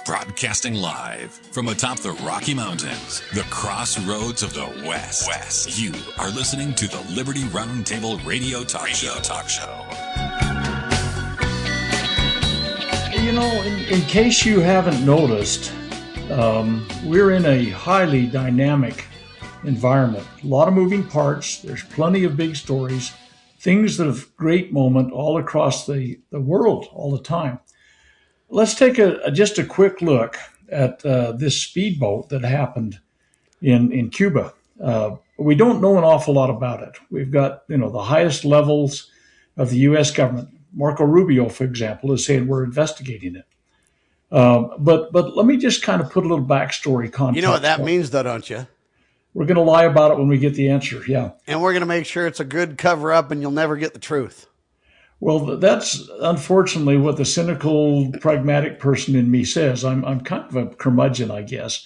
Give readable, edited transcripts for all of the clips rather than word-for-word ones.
Broadcasting live from atop the Rocky Mountains, the crossroads of the West. You are listening to the Liberty Roundtable Radio Talk Show. You know, in case you haven't noticed, we're in a highly dynamic environment. A lot of moving parts. There's plenty of big stories, things that have great moment all across the world all the time. Let's take just a quick look at this speedboat that happened in Cuba. We don't know an awful lot about it. We've got, the highest levels of the U.S. government. Marco Rubio, for example, is saying we're investigating it. But let me just kind of put a little backstory context. You know what that means, though, don't you? We're going to lie about it when we get the answer, yeah. And we're going to make sure it's a good cover-up and you'll never get the truth. Well, that's unfortunately what the cynical, pragmatic person in me says. I'm kind of a curmudgeon, I guess.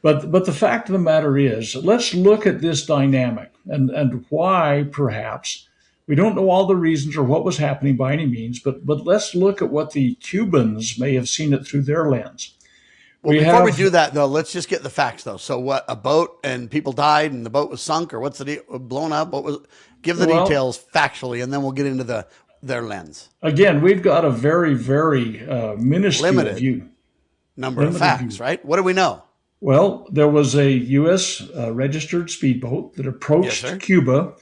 But the fact of the matter is, let's look at this dynamic and why, perhaps, we don't know all the reasons or what was happening by any means, but let's look at what the Cubans may have seen it through their lens. Well, before we do that, though, let's just get the facts, though. So what, a boat and people died and the boat was sunk, or what's the deal? Blown up? What was? Give the details factually, and then we'll get into their lens. Again, we've got a very, very minuscule limited view. Number of facts, right? What do we know? Well, there was a U.S. Registered speedboat that approached Cuba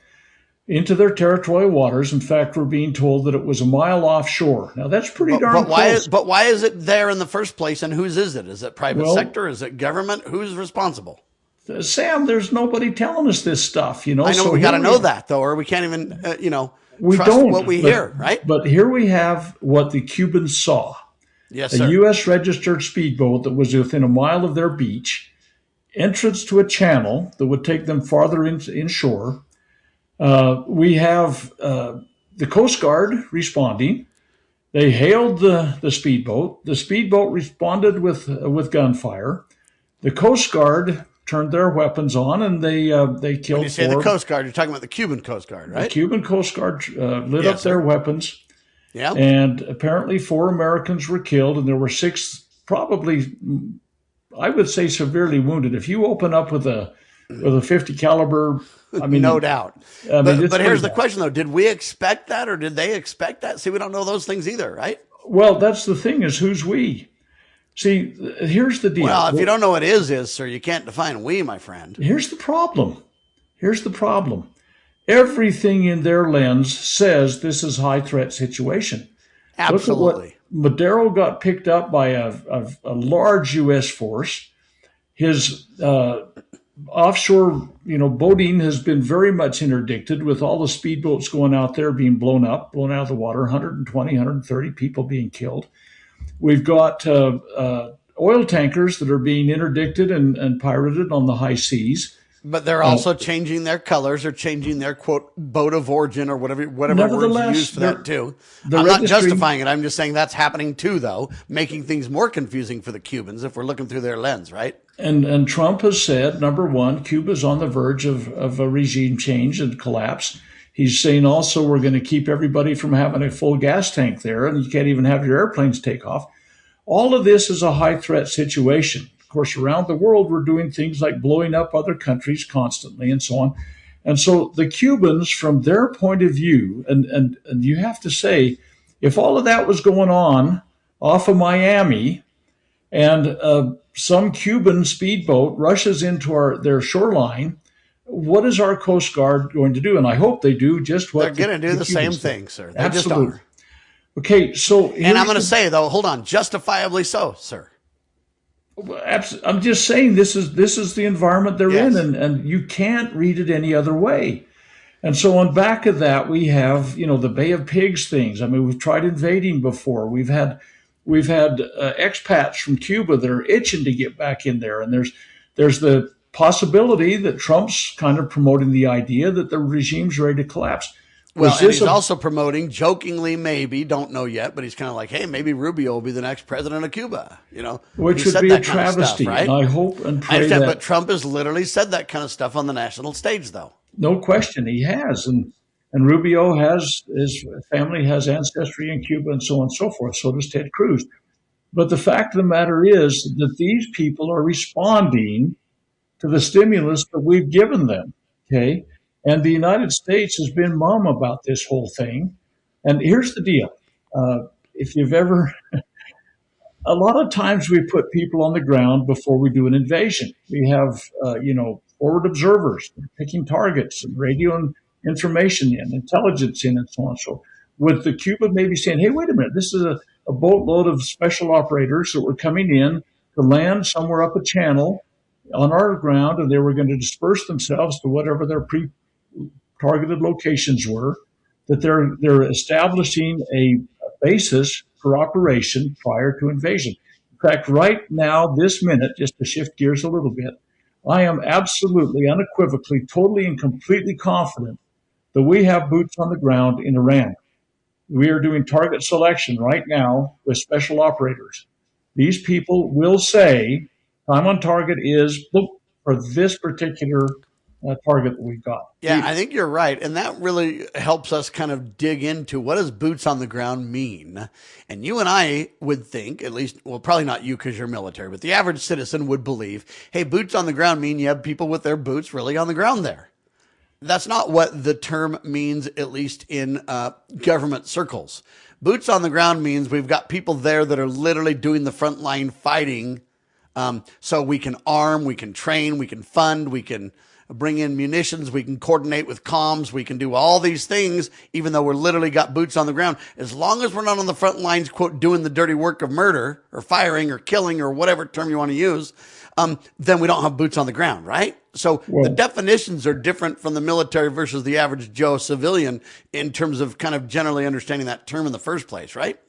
into their territorial waters. In fact, we're being told that it was a mile offshore. Now, that's pretty darn close. But why is it there in the first place, and whose is it? Is it private sector? Is it government? Who's responsible? Sam, there's nobody telling us this stuff, I know so we got to know that, though, or we can't even, we trust don't, what we hear, right? But here we have what the Cubans saw. Yes, a sir. U.S. registered speedboat that was within a mile of their beach, entrance to a channel that would take them farther inshore. We have the Coast Guard responding. They hailed the speedboat. The speedboat responded with gunfire. The Coast Guard turned their weapons on, and they killed. When you say the Coast Guard, you're talking about the Cuban Coast Guard, right? The Cuban Coast Guard lit up their weapons. Yeah. And apparently 4 Americans were killed, and there were 6 probably, I would say, severely wounded. If you open up with a 50 caliber, I mean, no doubt. But here's the question, though: did we expect that, or did they expect that? See, we don't know those things either, right? Well, that's the thing: is who's we? See, here's the deal. Well, if you don't know what is, sir, you can't define we, my friend. Here's the problem. Everything in their lens says this is high threat situation. Absolutely. Look at what Madero got picked up by a large U.S. force. His offshore, boating has been very much interdicted, with all the speedboats going out there being blown out of the water, 120, 130 people being killed. We've got oil tankers that are being interdicted and pirated on the high seas. But they're also changing their colors or changing their, quote, boat of origin or whatever words you use for that, too. I'm not justifying it. I'm just saying that's happening, too, though, making things more confusing for the Cubans if we're looking through their lens, right? And Trump has said, number one, Cuba's on the verge of a regime change and collapse. He's saying also we're going to keep everybody from having a full gas tank there, and you can't even have your airplanes take off. All of this is a high-threat situation. Of course, around the world, we're doing things like blowing up other countries constantly and so on. And so the Cubans, from their point of view, and you have to say, if all of that was going on off of Miami and some Cuban speedboat rushes into their shoreline, what is our Coast Guard going to do? And I hope they do just what they're going to do. The same thing, sir. They just are. Okay, so and I'm going to say, though, hold on, justifiably so, sir. I'm just saying this is the environment they're in, and you can't read it any other way. And so on back of that, we have the Bay of Pigs things. I mean, we've tried invading before. We've had expats from Cuba that are itching to get back in there, and there's the possibility that Trump's kind of promoting the idea that the regime's ready to collapse. Well, and he's also promoting, jokingly maybe, don't know yet, but he's kind of like, hey, maybe Rubio will be the next president of Cuba, Which would be a travesty, stuff, right? And I hope and pray that. But Trump has literally said that kind of stuff on the national stage, though. No question, he has. And Rubio his family has ancestry in Cuba and so on and so forth. So does Ted Cruz. But the fact of the matter is that these people are responding to the stimulus that we've given them. Okay. And the United States has been mum about this whole thing. And here's the deal. If you've ever, a lot of times we put people on the ground before we do an invasion. We have, forward observers picking targets and radio and information in, intelligence in, and so on. So with the Cuba maybe saying, hey, wait a minute, this is a boatload of special operators that were coming in to land somewhere up a channel on our ground, and they were going to disperse themselves to whatever their pre-targeted locations were, that they're establishing a basis for operation prior to invasion. In fact, right now, this minute, just to shift gears a little bit, I am absolutely, unequivocally, totally and completely confident that we have boots on the ground in Iran. We are doing target selection right now with special operators. These people will say, time on target is for this particular target that we've got. Yeah, I think you're right. And that really helps us kind of dig into what does boots on the ground mean? And you and I would think, at least, well, probably not you because you're military, but the average citizen would believe, hey, boots on the ground mean you have people with their boots really on the ground there. That's not what the term means, at least in government circles. Boots on the ground means we've got people there that are literally doing the front line fighting. So we can arm, we can train, we can fund, we can bring in munitions, we can coordinate with comms, we can do all these things, even though we're literally got boots on the ground. As long as we're not on the front lines, quote, doing the dirty work of murder or firing or killing or whatever term you want to use, then we don't have boots on the ground, right? So the definitions are different from the military versus the average Joe civilian in terms of kind of generally understanding that term in the first place, right?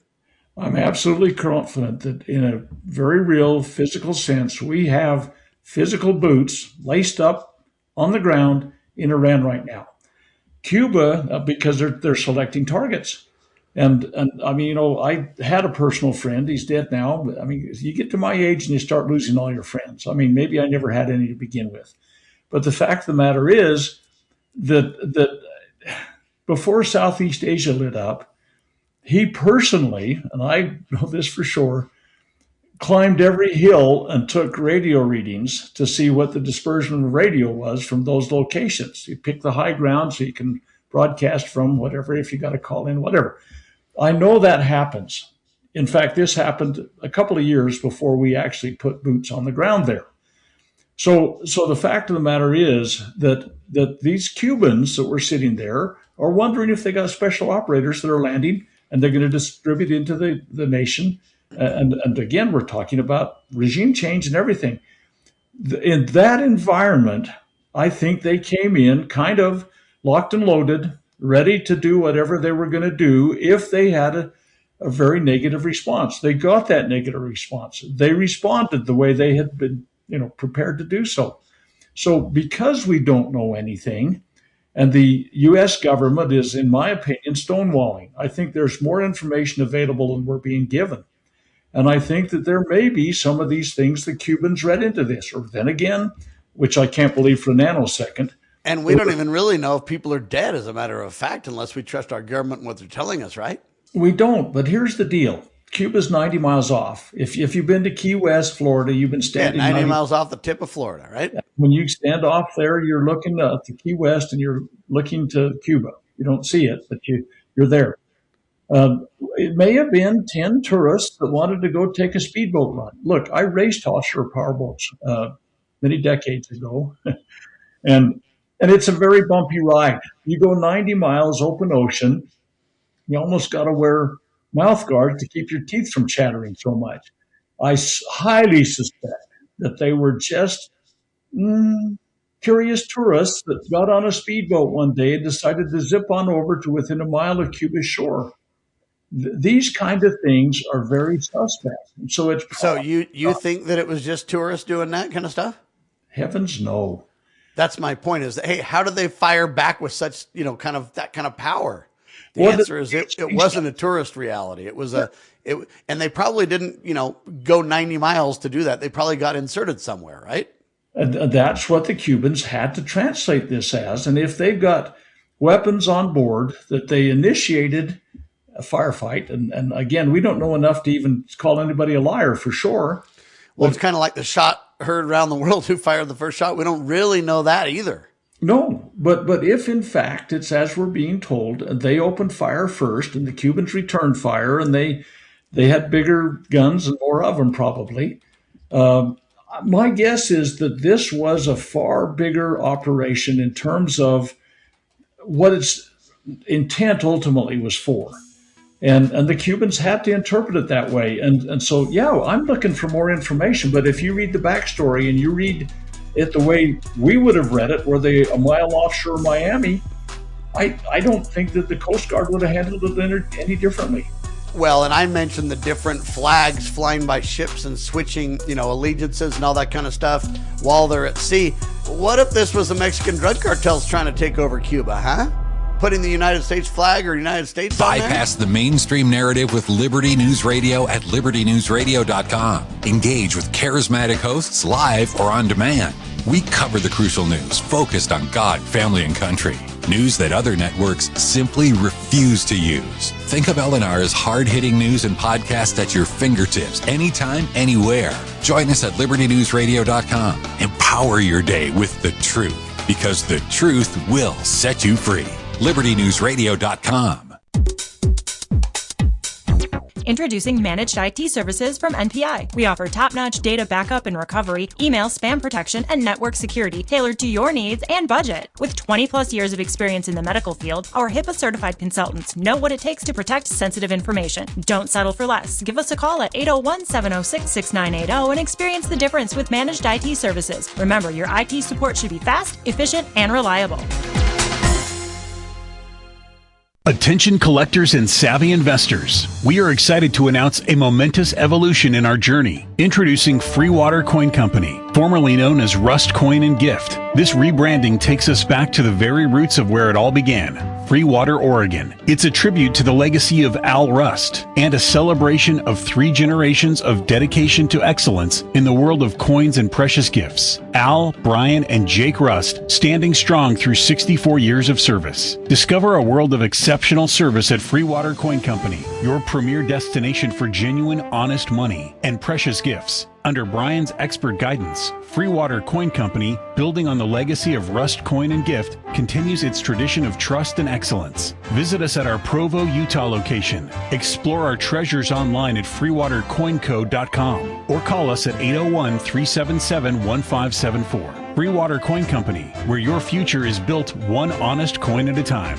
I'm absolutely confident that in a very real physical sense, we have physical boots laced up on the ground in Iran right now. Cuba, because they're selecting targets. And I mean, I had a personal friend. He's dead now. But I mean, you get to my age and you start losing all your friends. I mean, maybe I never had any to begin with. But the fact of the matter is that before Southeast Asia lit up, he personally, and I know this for sure, climbed every hill and took radio readings to see what the dispersion of radio was from those locations. You pick the high ground so you can broadcast from whatever, if you got to call in, whatever. I know that happens. In fact, this happened a couple of years before we actually put boots on the ground there. So the fact of the matter is that these Cubans that were sitting there are wondering if they got special operators that are landing and they're going to distribute into the nation. And again, we're talking about regime change and everything. In that environment, I think they came in kind of locked and loaded, ready to do whatever they were going to do if they had a very negative response. They got that negative response. They responded the way they had been, prepared to do so. So because we don't know anything, and the U.S. government is, in my opinion, stonewalling, I think there's more information available than we're being given. And I think that there may be some of these things the Cubans read into this. Or then again, which I can't believe for a nanosecond. And we don't even really know if people are dead, as a matter of fact, unless we trust our government and what they're telling us, right? We don't. But here's the deal. Cuba's 90 miles off. If you've been to Key West, Florida, you've been standing 90 miles off the tip of Florida, right? When you stand off there, you're looking to Key West and you're looking to Cuba. You don't see it, but you're there. It may have been 10 tourists that wanted to go take a speedboat run. Look, I raced offshore powerboats many decades ago, and it's a very bumpy ride. You go 90 miles open ocean, you almost got to wear mouth guards to keep your teeth from chattering so much. I highly suspect that they were just curious tourists that got on a speedboat one day and decided to zip on over to within a mile of Cuba's shore. These kind of things are very suspect. And so you think that it was just tourists doing that kind of stuff? Heavens no. That's my point is that, hey, how did they fire back with such, kind of that kind of power? The answer is it wasn't a tourist reality. It was and they probably didn't, go 90 miles to do that. They probably got inserted somewhere, right? And that's what the Cubans had to translate this as. And if they've got weapons on board that they initiated firefight. And again, we don't know enough to even call anybody a liar for sure. Well, it's kind of like the shot heard around the world, who fired the first shot. We don't really know that either. No, but if in fact it's as we're being told, they opened fire first and the Cubans returned fire, and they had bigger guns and more of them probably. My guess is that this was a far bigger operation in terms of what its intent ultimately was for. And the Cubans had to interpret it that way. And so, yeah, I'm looking for more information. But if you read the backstory and you read it the way we would have read it, were they a mile offshore Miami, I don't think that the Coast Guard would have handled it any differently. Well, and I mentioned the different flags flying by ships and switching, allegiances and all that kind of stuff while they're at sea. What if this was the Mexican drug cartels trying to take over Cuba, huh? Putting the United States flag or United States Bypass the mainstream narrative with Liberty News Radio at libertynewsradio.com. Engage with charismatic hosts live or on demand. We cover the crucial news focused on God, family, and country. News that other networks simply refuse to use. Think of LNR's hard-hitting news and podcasts at your fingertips, anytime, anywhere. Join us at libertynewsradio.com. Empower your day with the truth, because the truth will set you free. libertynewsradio.com. Introducing Managed IT Services from NPI. We offer top-notch data backup and recovery, email spam protection, and network security tailored to your needs and budget. With 20-plus years of experience in the medical field, our HIPAA-certified consultants know what it takes to protect sensitive information. Don't settle for less. Give us a call at 801-706-6980 and experience the difference with Managed IT Services. Remember, your IT support should be fast, efficient, and reliable. Attention collectors and savvy investors. We are excited to announce a momentous evolution in our journey. Introducing Free Water Coin Company, formerly known as Rust Coin and Gift. This rebranding takes us back to the very roots of where it all began, Free Water, Oregon. It's a tribute to the legacy of Al Rust and a celebration of 3 generations of dedication to excellence in the world of coins and precious gifts. Al, Brian, and Jake Rust standing strong through 64 years of service. Discover a world of exceptional service at Free Water Coin Company, your premier destination for genuine, honest money and precious gifts. Under Brian's expert guidance, Free Water Coin Company, building on the legacy of Rust Coin and Gift, continues its tradition of trust and excellence. Visit us at our Provo, Utah location. Explore our treasures online at freewatercoinco.com or call us at 801-377-1574. Free Water Coin Company, where your future is built one honest coin at a time.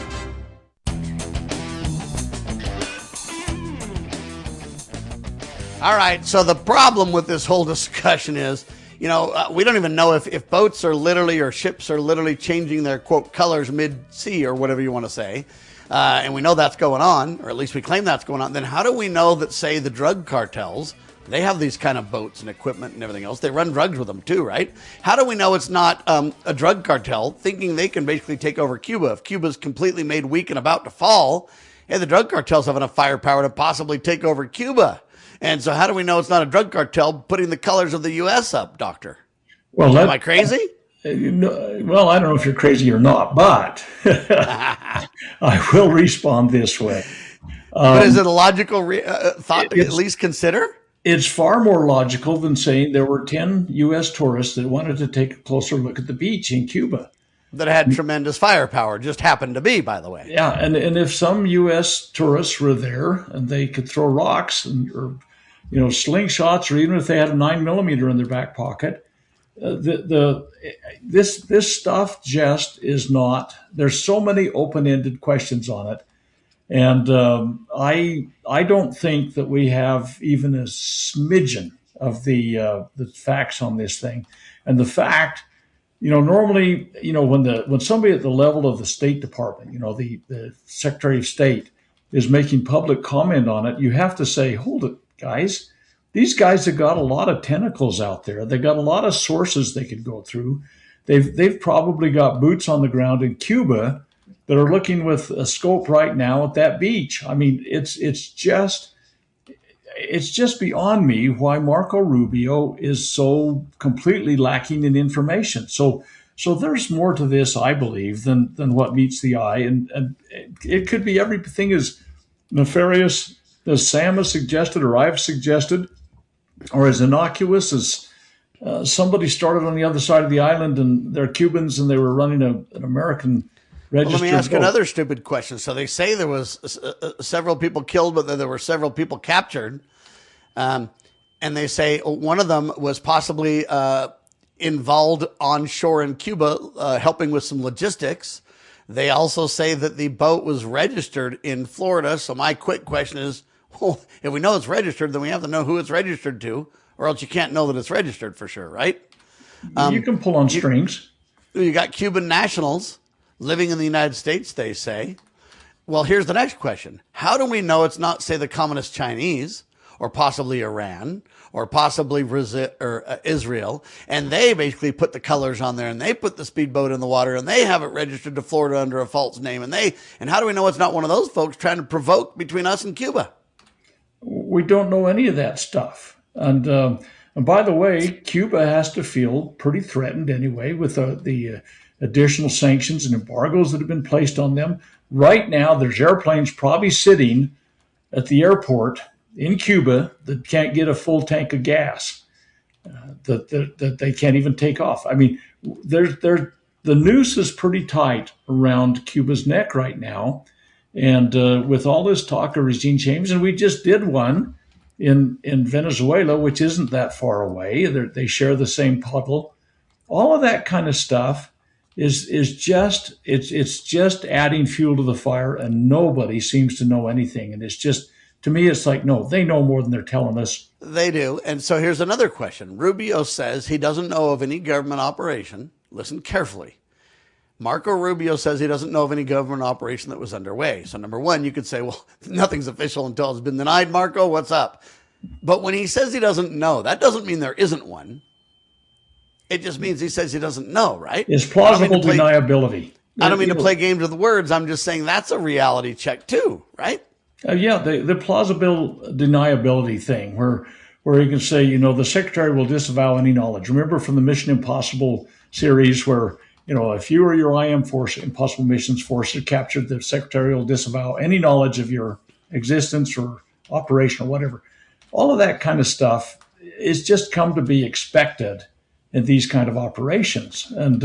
All right, so the problem with this whole discussion is, we don't even know if boats are literally, or ships are literally changing their, quote, colors mid-sea or whatever you want to say. And we know that's going on, or at least we claim that's going on. Then how do we know that, say, the drug cartels, they have these kind of boats and equipment and everything else. They run drugs with them too, right? How do we know it's not a drug cartel thinking they can basically take over Cuba? If Cuba's completely made weak and about to fall, hey, the drug cartels have enough firepower to possibly take over Cuba. And so how do we know it's not a drug cartel putting the colors of the U.S. up, Doctor? Well, am I crazy? Well, I don't know if you're crazy or not, but I will respond this way. But is it a logical thought to at least consider? It's far more logical than saying there were 10 U.S. tourists that wanted to take a closer look at the beach in Cuba. That had tremendous firepower, just happened to be, by the way. Yeah, and if some U.S. tourists were there and they could throw rocks or slingshots, or even if they had a 9mm in their back pocket, this stuff just is not. There's so many open-ended questions on it, and I don't think that we have even a smidgen of the facts on this thing, and the fact. Normally, when somebody at the level of the State Department, the Secretary of State is making public comment on it, you have to say, hold it, guys. These guys have got a lot of tentacles out there. They've got a lot of sources they could go through. They've probably got boots on the ground in Cuba that are looking with a scope right now at that beach. I mean, it's just beyond me why Marco Rubio is so completely lacking in information. So there's more to this, I believe, than what meets the eye. And it could be everything is nefarious as Sam has suggested, or I've suggested, or as innocuous as somebody started on the other side of the island and they're Cubans and they were running an American registered Let me ask boat? another stupid question. So they say there was several people killed, but there were several people captured. And they say one of them was possibly involved onshore in Cuba, helping with some logistics. They also say that the boat was registered in Florida. So my quick question is, well, if we know it's registered, then we have to know who it's registered to, or else you can't know that it's registered for sure, right? You can pull on strings. You got Cuban nationals living in the United States, they say. Well, here's the next question. How do we know it's not, say, the communist Chinese, or possibly Iran, or possibly Israel, and they basically put the colors on there, and they put the speedboat in the water, and they have it registered to Florida under a false name, and how do we know it's not one of those folks trying to provoke between us and Cuba? We don't know any of that stuff. And by the way, Cuba has to feel pretty threatened anyway with the additional sanctions and embargoes that have been placed on them. Right now, there's airplanes probably sitting at the airport in Cuba that can't get a full tank of gas, that they can't even take off. I mean, the noose is pretty tight around Cuba's neck right now. And with all this talk of regime change, and we just did one in Venezuela, which isn't that far away. They share the same puddle. All of that kind of stuff is just adding fuel to the fire, and nobody seems to know anything. And it's just, to me, it's like, no, they know more than they're telling us. They do. And so here's another question. Rubio says he doesn't know of any government operation. Listen carefully. Marco Rubio says he doesn't know of any government operation that was underway. So number one, you could say, well, nothing's official until it's been denied. Marco, what's up? But when he says he doesn't know, that doesn't mean there isn't one. It just means he says he doesn't know, right? It's plausible deniability. I don't mean to play games with words. I'm just saying that's a reality check too, right? Yeah, the plausible deniability thing where you can say, the secretary will disavow any knowledge. Remember from the Mission Impossible series where, if you or your Impossible Missions force are captured, the secretary will disavow any knowledge of your existence or operation or whatever. All of that kind of stuff is just come to be expected in these kind of operations. And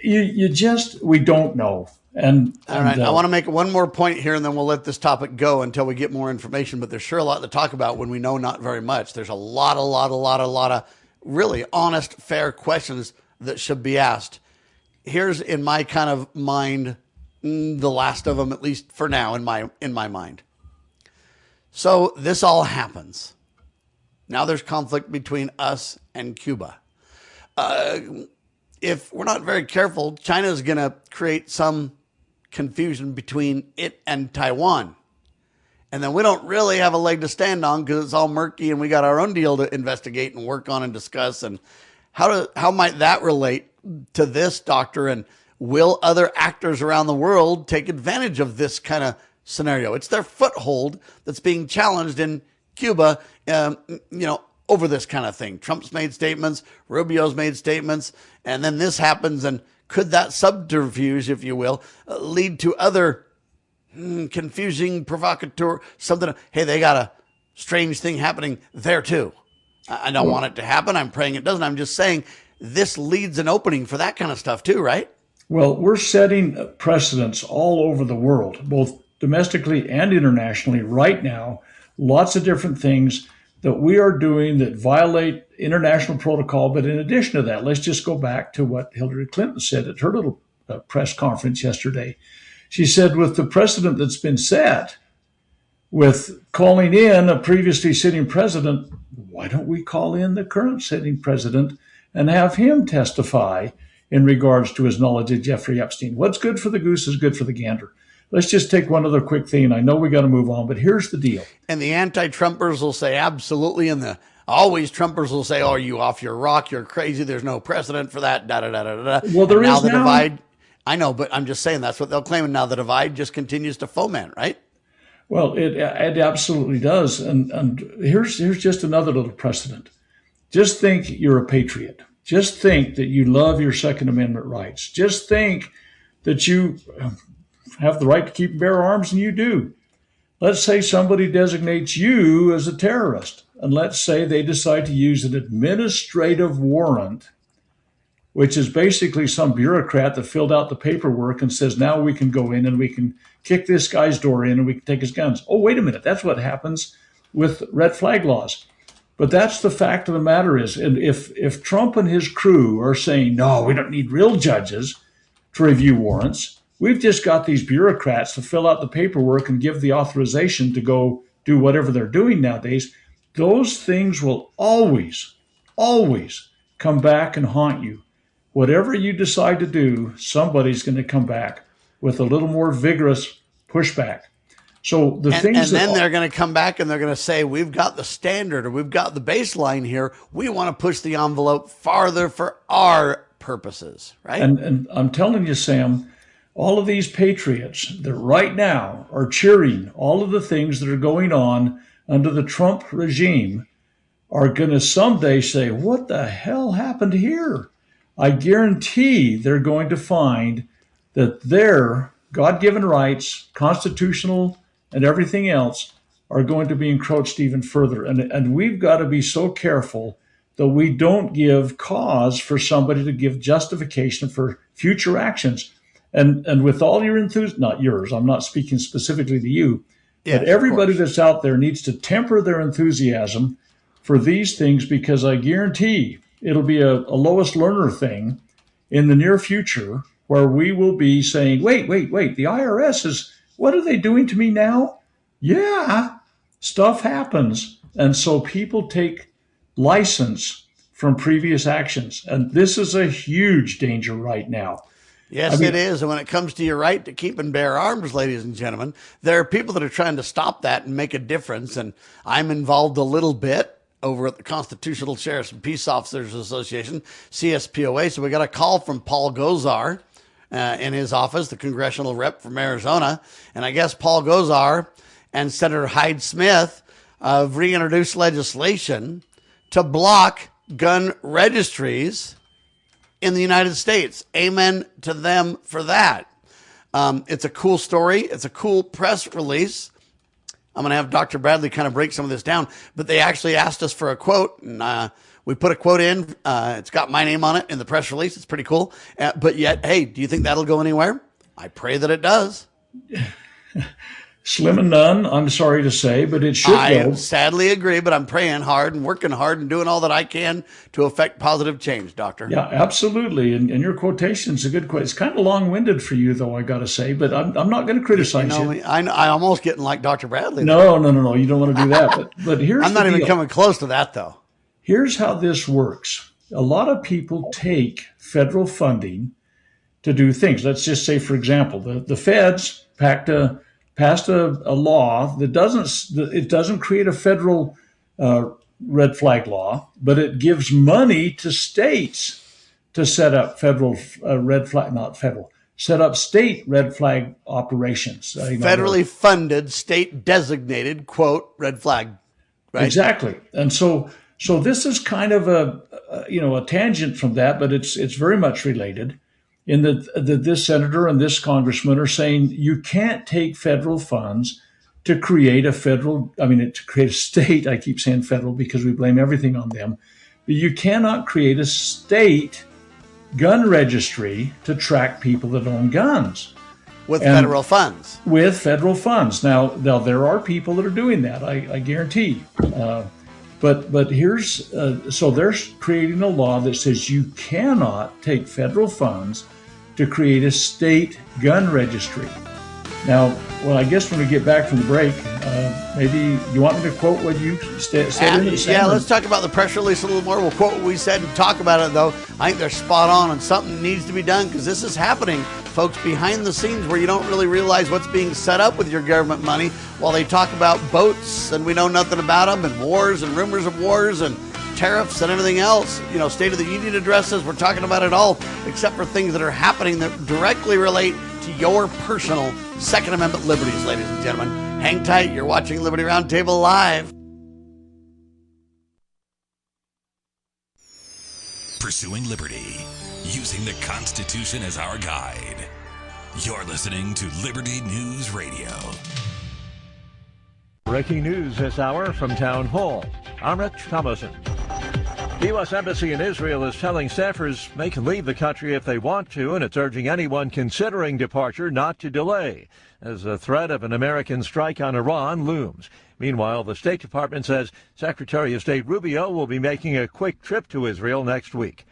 we don't know. All right. I want to make one more point here, and then we'll let this topic go until we get more information. But there's sure a lot to talk about when we know not very much. There's a lot of really honest, fair questions that should be asked. Here's, in my kind of mind, the last of them, at least for now, in my mind. So this all happens. Now there's conflict between us and Cuba. If we're not very careful, China is going to create some confusion between it and Taiwan. And then we don't really have a leg to stand on because it's all murky and we got our own deal to investigate and work on and discuss. And how might that relate to this, Doctor? And will other actors around the world take advantage of this kind of scenario? It's their foothold that's being challenged in Cuba, over this kind of thing. Trump's made statements, Rubio's made statements, and then this happens. And could that subterfuge, if you will, lead to other confusing, provocateur, something? Hey, they got a strange thing happening there too. I don't want it to happen. I'm praying it doesn't. I'm just saying this leads an opening for that kind of stuff too, right? Well, we're setting precedents all over the world, both domestically and internationally right now. Lots of different things that we are doing that violate international protocol. But in addition to that, let's just go back to what Hillary Clinton said at her little press conference yesterday. She said, with the precedent that's been set, with calling in a previously sitting president, why don't we call in the current sitting president and have him testify in regards to his knowledge of Jeffrey Epstein? What's good for the goose is good for the gander. Let's just take one other quick thing. I know we got to move on, but here's the deal. And the anti-Trumpers will say absolutely, and the always Trumpers will say, "Oh, are you off your rock? You're crazy. There's no precedent for that." Da da da da da. Well, there is now. Divide. I know, but I'm just saying that's what they'll claim. And now the divide just continues to foment, right? Well, it absolutely does. And here's just another little precedent. Just think you're a patriot. Just think that you love your Second Amendment rights. Just think that you have the right to keep and bear arms, and you do. Let's say somebody designates you as a terrorist, and let's say they decide to use an administrative warrant, which is basically some bureaucrat that filled out the paperwork and says, now we can go in and we can kick this guy's door in and we can take his guns. Oh, wait a minute. That's what happens with red flag laws. But that's the fact of the matter is, and if Trump and his crew are saying, no, we don't need real judges to review warrants, we've just got these bureaucrats to fill out the paperwork and give the authorization to go do whatever they're doing nowadays, those things will always, always come back and haunt you. Whatever you decide to do, somebody's going to come back with a little more vigorous pushback. So then they're going to come back and they're going to say, we've got the standard or we've got the baseline here. We want to push the envelope farther for our purposes, right? And I'm telling you, Sam, all of these patriots that right now are cheering all of the things that are going on under the Trump regime are going to someday say, what the hell happened here? I guarantee they're going to find that their God-given rights, constitutional and everything else, are going to be encroached even further. And we've got to be so careful that we don't give cause for somebody to give justification for future actions. And with all your enthusiasm, not yours, I'm not speaking specifically to you, but everybody that's out there needs to temper their enthusiasm for these things, because I guarantee it'll be a lowest learner thing in the near future where we will be saying, wait, the IRS is, what are they doing to me now? Yeah, stuff happens. And so people take license from previous actions. And this is a huge danger right now. Yes, it is. And when it comes to your right to keep and bear arms, ladies and gentlemen, there are people that are trying to stop that and make a difference. And I'm involved a little bit over at the Constitutional Sheriffs and Peace Officers Association, CSPOA. So we got a call from Paul Gosar in his office, the congressional rep from Arizona. And I guess Paul Gosar and Senator Hyde Smith have reintroduced legislation to block gun registries in the United States. Amen to them for that. It's a cool story. It's a cool press release. I'm going to have Dr. Bradley kind of break some of this down, but they actually asked us for a quote, and we put a quote in. It's got my name on it in the press release. It's pretty cool. But yet, hey, do you think that'll go anywhere? I pray that it does. Slim and none, I'm sorry to say, but it should go. I sadly agree, but I'm praying hard and working hard and doing all that I can to affect positive change, Doctor. Yeah, absolutely. And your quotation's a good quote. It's kind of long-winded for you, though, I got to say, but I'm not going to criticize you. I'm almost getting like Dr. Bradley. No. You don't want to do that. But here's I'm not even coming close to that, though. Here's how this works. A lot of people take federal funding to do things. Let's just say, for example, the feds passed a law that doesn't create a federal red flag law, but it gives money to states to set up set up state red flag operations. Federally funded, state designated, quote, red flag. Right? Exactly. And so this is kind of a tangent from that, but it's very much related. In that this senator and this congressman are saying you can't take federal funds to create to create a state. I keep saying federal because we blame everything on them. But you cannot create a state gun registry to track people that own guns. With federal funds. With federal funds. Now there are people that are doing that, I guarantee. But here's, so they're creating a law that says you cannot take federal funds to create a state gun registry. Now, I guess when we get back from the break, maybe you want me to quote what you said in it? Yeah, let's talk about the press release a little more. We'll quote what we said and talk about it, though. I think they're spot on and something needs to be done because this is happening, folks, behind the scenes where you don't really realize what's being set up with your government money while they talk about boats and we know nothing about them and wars and rumors of wars and tariffs and everything else. State of the Union addresses, we're talking about it all except for things that are happening that directly relate to your personal Second Amendment liberties, ladies and gentlemen. Hang tight. You're watching Liberty Roundtable Live. Pursuing liberty, using the Constitution as our guide. You're listening to Liberty News Radio. Breaking news this hour from Town Hall. I'm Rich Thomason. The U.S. Embassy in Israel is telling staffers they can leave the country if they want to, and it's urging anyone considering departure not to delay, as the threat of an American strike on Iran looms. Meanwhile, the State Department says Secretary of State Rubio will be making a quick trip to Israel next week.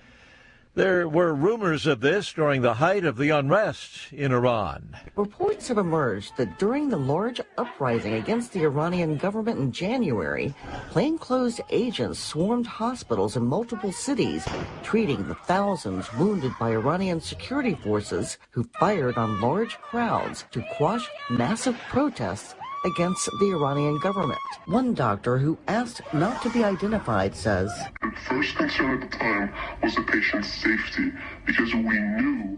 There were rumors of this during the height of the unrest in Iran. Reports have emerged that during the large uprising against the Iranian government in January, plainclothes agents swarmed hospitals in multiple cities, treating the thousands wounded by Iranian security forces who fired on large crowds to quash massive protests against the Iranian government. One doctor who asked not to be identified says, "The first concern at the time was the patient's safety, because we knew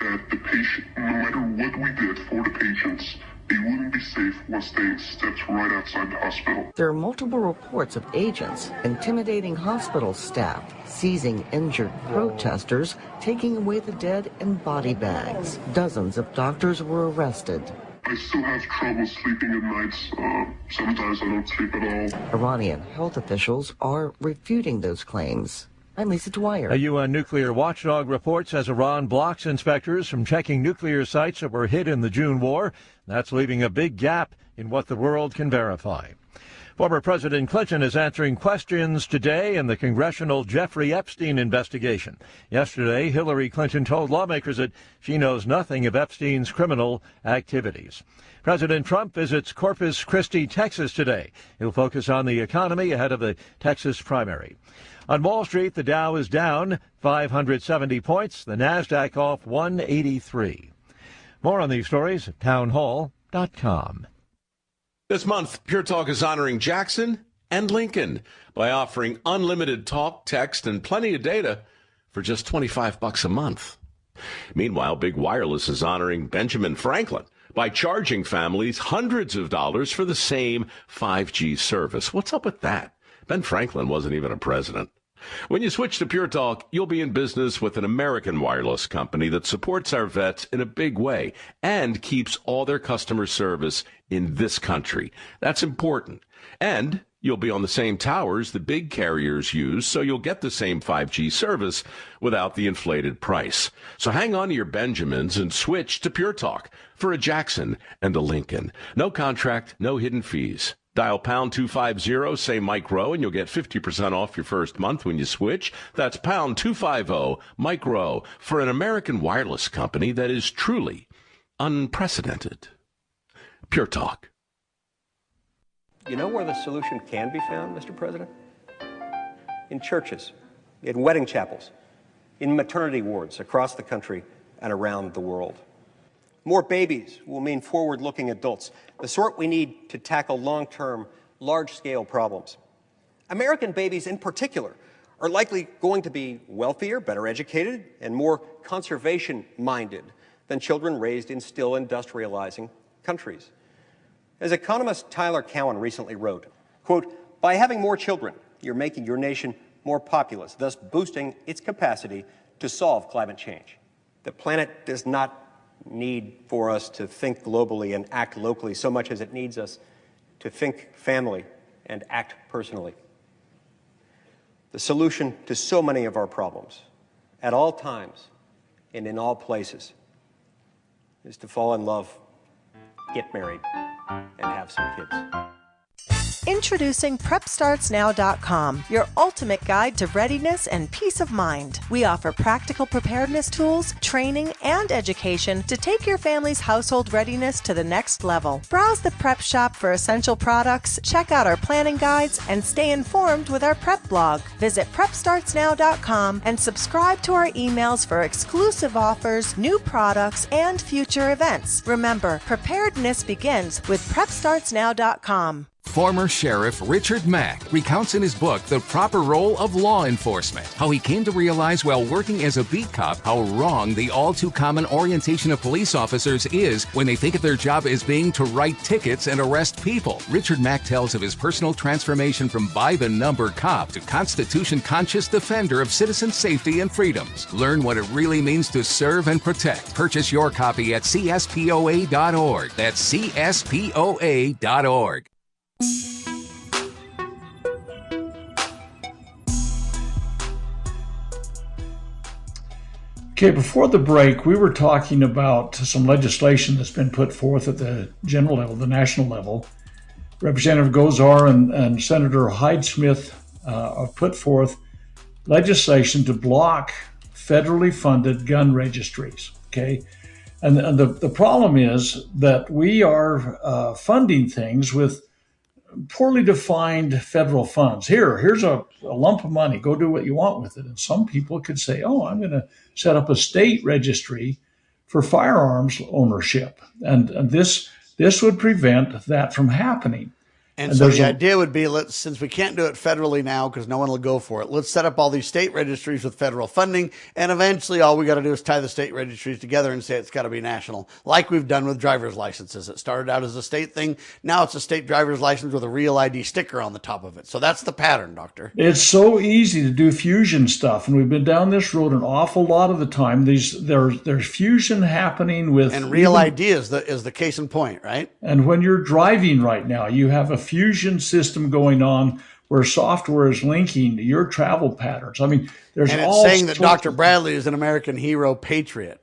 that the patient, no matter what we did for the patients, they wouldn't be safe once they stepped right outside the hospital." There are multiple reports of agents intimidating hospital staff, seizing injured protesters, taking away the dead in body bags. Dozens of doctors were arrested. I still have trouble sleeping at nights. Sometimes I don't sleep at all. Iranian health officials are refuting those claims. I'm Lisa Dwyer. A UN nuclear watchdog reports as Iran blocks inspectors from checking nuclear sites that were hit in the June war. That's leaving a big gap in what the world can verify. Former President Clinton is answering questions today in the congressional Jeffrey Epstein investigation. Yesterday, Hillary Clinton told lawmakers that she knows nothing of Epstein's criminal activities. President Trump visits Corpus Christi, Texas today. He'll focus on the economy ahead of the Texas primary. On Wall Street, the Dow is down 570 points, the Nasdaq off 183. More on these stories at townhall.com. This month, Pure Talk is honoring Jackson and Lincoln by offering unlimited talk, text, and plenty of data for just $25 a month. Meanwhile, Big Wireless is honoring Benjamin Franklin by charging families hundreds of dollars for the same 5G service. What's up with that? Ben Franklin wasn't even a president. When you switch to Pure Talk, you'll be in business with an American wireless company that supports our vets in a big way and keeps all their customer service in this country. That's important. And you'll be on the same towers the big carriers use, so you'll get the same 5G service without the inflated price. So hang on to your Benjamins and switch to Pure Talk for a Jackson and a Lincoln. No contract, no hidden fees. Dial pound 250, say Mike Rowe, and you'll get 50% off your first month when you switch. That's pound 250, Mike Rowe, for an American wireless company that is truly unprecedented. Pure Talk. You know where the solution can be found, Mr. President? In churches, in wedding chapels, in maternity wards across the country and around the world. More babies will mean forward-looking adults, the sort we need to tackle long-term, large-scale problems. American babies in particular are likely going to be wealthier, better educated, and more conservation-minded than children raised in still industrializing countries. As economist Tyler Cowen recently wrote, quote, "By having more children, you're making your nation more populous, thus boosting its capacity to solve climate change. The planet does not need for us to think globally and act locally so much as it needs us to think family and act personally. The solution to so many of our problems, at all times and in all places, is to fall in love, get married, and have some kids." Introducing PrepStartsNow.com, your ultimate guide to readiness and peace of mind. We offer practical preparedness tools, training, and education to take your family's household readiness to the next level. Browse the prep shop for essential products, check out our planning guides, and stay informed with our prep blog. Visit PrepStartsNow.com and subscribe to our emails for exclusive offers, new products, and future events. Remember, preparedness begins with PrepStartsNow.com. Former Sheriff Richard Mack recounts in his book The Proper Role of Law Enforcement how he came to realize while working as a beat cop how wrong the all-too-common orientation of police officers is when they think of their job as being to write tickets and arrest people. Richard Mack tells of his personal transformation from by-the-number cop to Constitution-conscious defender of citizen safety and freedoms. Learn what it really means to serve and protect. Purchase your copy at CSPOA.org. That's CSPOA.org. Okay, before the break, we were talking about some legislation that's been put forth at the general level, the national level. Representative Gosar and Senator Hyde-Smith have put forth legislation to block federally funded gun registries. Okay, and the problem is that we are funding things with poorly defined federal funds. Here's a lump of money. Go do what you want with it. And some people could say, oh, I'm going to set up a state registry for firearms ownership. And this would prevent that from happening. And so the idea would be, since we can't do it federally now because no one will go for it, let's set up all these state registries with federal funding, and eventually all we got to do is tie the state registries together and say it's got to be national, like we've done with driver's licenses. It started out as a state thing. Now it's a state driver's license with a real ID sticker on the top of it. So that's the pattern, Doctor. It's so easy to do fusion stuff, and we've been down this road an awful lot of the time. There's fusion happening with... And real ID is the case in point, right? And when you're driving right now, you have a fusion system going on where software is linking your travel patterns. I mean, there's and it's saying that Dr. Bradley is an American hero patriot.